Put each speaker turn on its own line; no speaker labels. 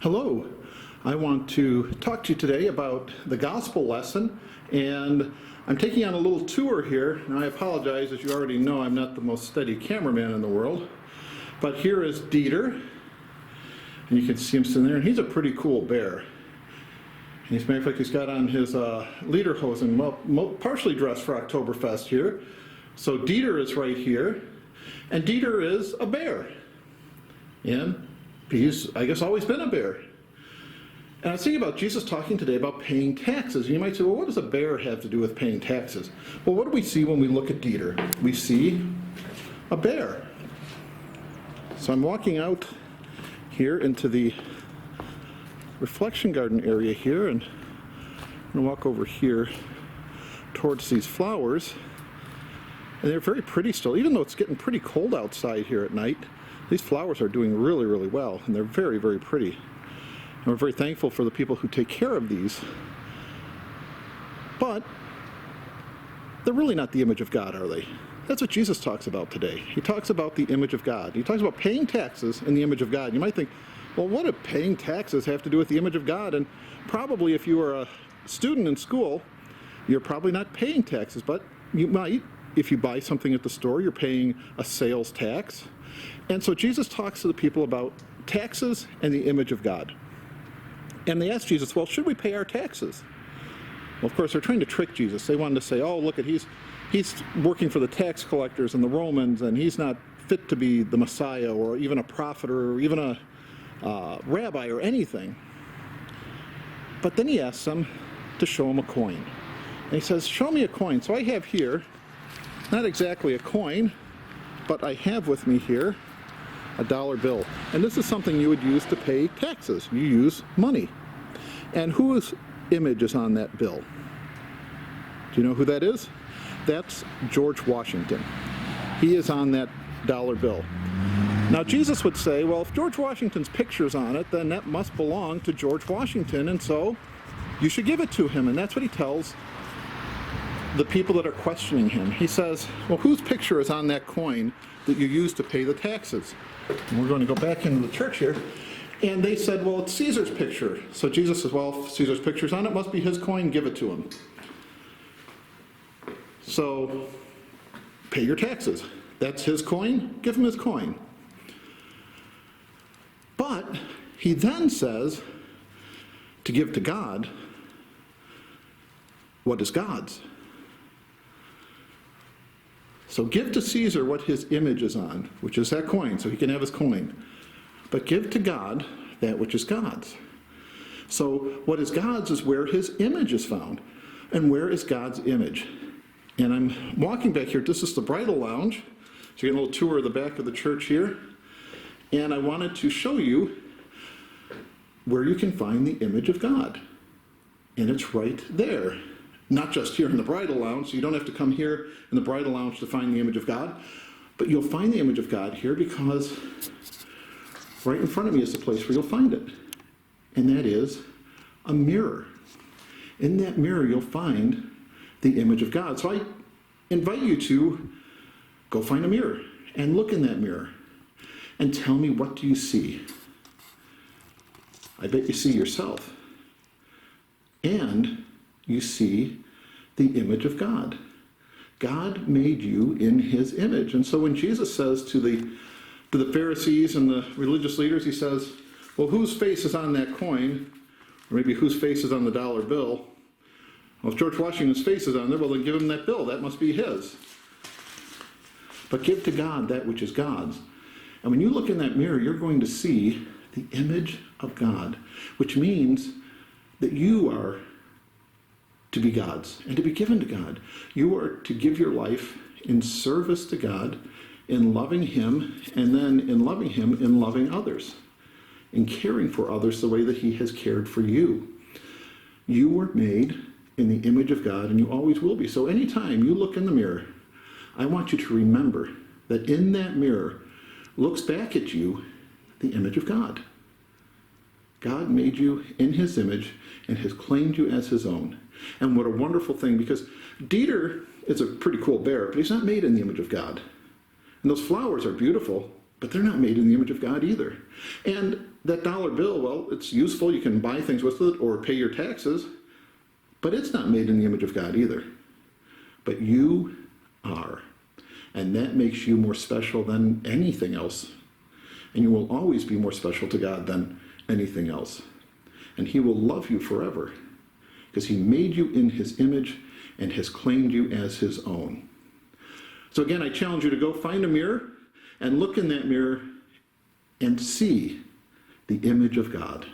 Hello. I want to talk to you today about the gospel lesson, and I'm taking on a little tour here. Now I apologize, as you already know, I'm not the most steady cameraman in the world, but here is Dieter, and you can see him sitting there, and he's a pretty cool bear. And as a matter of fact, he's got on his lederhosen, well, partially dressed for Oktoberfest here. So Dieter is right here, and Dieter is a bear, and he's, I guess, always been a bear. And I was thinking about Jesus talking today about paying taxes. And you might say, well, what does a bear have to do with paying taxes? Well, what do we see when we look at Dieter? We see a bear. So I'm walking out here into the reflection garden area here, and I'm going to walk over here towards these flowers. And they're very pretty still, even though it's getting pretty cold outside here at night. These flowers are doing really, really well, and they're very, very pretty. And we're very thankful for the people who take care of these. But they're really not the image of God, are they? That's what Jesus talks about today. He talks about the image of God. He talks about paying taxes in the image of God. You might think, well, what do paying taxes have to do with the image of God? And probably if you are a student in school, you're probably not paying taxes, but you might. If you buy something at the store, you're paying a sales tax. And so Jesus talks to the people about taxes and the image of God. And they ask Jesus, well, should we pay our taxes? Well, of course, they're trying to trick Jesus. They wanted to say, oh, look, he's working for the tax collectors and the Romans, and he's not fit to be the Messiah or even a prophet or even a rabbi or anything. But then he asks them to show him a coin. And he says, show me a coin. So I have here, not exactly a coin, but I have with me here a dollar bill. And this is something you would use to pay taxes. You use money. And whose image is on that bill? Do you know who that is? That's George Washington. He is on that dollar bill. Now Jesus would say, well, if George Washington's picture's on it, then that must belong to George Washington, and so you should give it to him. And that's what he tells the people that are questioning him. He says, well, whose picture is on that coin that you use to pay the taxes? And we're going to go back into the church here. And they said, well, it's Caesar's picture. So Jesus says, well, if Caesar's picture's on it, must be his coin, give it to him. So pay your taxes. That's his coin, give him his coin. But he then says to give to God what is God's. So give to Caesar what his image is on, which is that coin, so he can have his coin. But give to God that which is God's. So what is God's is where his image is found. And where is God's image? And I'm walking back here. This is the bridal lounge. So you're getting a little tour of the back of the church here. And I wanted to show you where you can find the image of God. And it's right there. Not just here in the bridal lounge, so you don't have to come here in the bridal lounge to find the image of God, but you'll find the image of God here because right in front of me is the place where you'll find it. And that is a mirror. In that mirror, you'll find the image of God. So I invite you to go find a mirror and look in that mirror and tell me, what do you see? I bet you see yourself. And you see the image of God. God made you in his image. And so when Jesus says to the Pharisees and the religious leaders, he says, well, whose face is on that coin? Or maybe whose face is on the dollar bill? Well, if George Washington's face is on there, well, then give him that bill. That must be his. But give to God that which is God's. And when you look in that mirror, you're going to see the image of God, which means that you are to be God's and to be given to God. You are to give your life in service to God, in loving him, and then in loving him, in loving others, in caring for others the way that he has cared for you. You were made in the image of God, and you always will be. So anytime you look in the mirror, I want you to remember that in that mirror looks back at you the image of God. God made you in his image and has claimed you as his own. And what a wonderful thing, because Dieter is a pretty cool bear, but he's not made in the image of God. And those flowers are beautiful, but they're not made in the image of God either. And that dollar bill, well, it's useful. You can buy things with it or pay your taxes, but it's not made in the image of God either. But you are. And that makes you more special than anything else. And you will always be more special to God than anything else. And he will love you forever because he made you in his image and has claimed you as his own. So again, I challenge you to go find a mirror and look in that mirror and see the image of God.